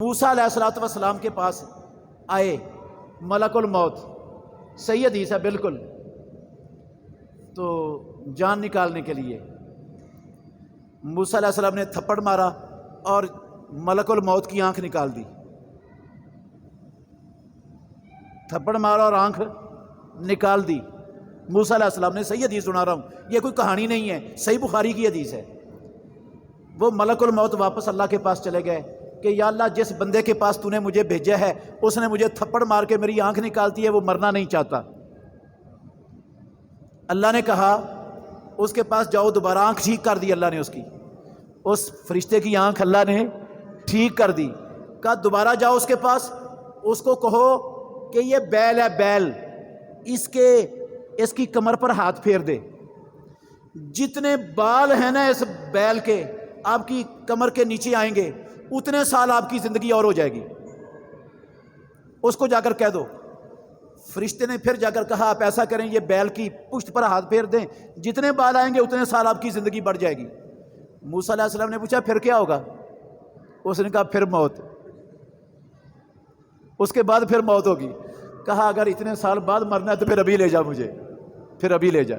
موسیٰ علیہ الصلوۃ والسلام کے پاس آئے ملک الموت، صحیح حدیث ہے بالکل، تو جان نکالنے کے لیے موسیٰ علیہ السلام نے تھپڑ مارا اور ملک الموت کی آنکھ نکال دی۔ تھپڑ مارا اور آنکھ نکال دی موسیٰ علیہ السلام نے، صحیح حدیث سنا رہا ہوں، یہ کوئی کہانی نہیں ہے، صحیح بخاری کی حدیث ہے۔ وہ ملک الموت واپس اللہ کے پاس چلے گئے کہ یا اللہ جس بندے کے پاس تو نے مجھے بھیجا ہے اس نے مجھے تھپڑ مار کے میری آنکھ نکالتی ہے، وہ مرنا نہیں چاہتا۔ اللہ نے کہا اس کے پاس جاؤ، دوبارہ آنکھ ٹھیک کر دی اللہ نے، اس فرشتے کی آنکھ اللہ نے ٹھیک کر دی۔ کہا دوبارہ جاؤ اس کے پاس، اس کو کہو کہ یہ بیل ہے، بیل، اس کی کمر پر ہاتھ پھیر دے، جتنے بال ہیں نا اس بیل کے آپ کی کمر کے نیچے آئیں گے اتنے سال آپ کی زندگی اور ہو جائے گی، اس کو جا کر کہہ دو۔ فرشتے نے پھر جا کر کہا آپ ایسا کریں، یہ بیل کی پشت پر ہاتھ پھیر دیں، جتنے بال آئیں گے اتنے سال آپ کی زندگی بڑھ جائے گی۔ موسیٰ علیہ السلام نے پوچھا پھر کیا ہوگا؟ اس نے کہا پھر موت، اس کے بعد پھر موت ہوگی۔ کہا اگر اتنے سال بعد مرنا ہے تو پھر ابھی لے جا مجھے، پھر ابھی لے جا۔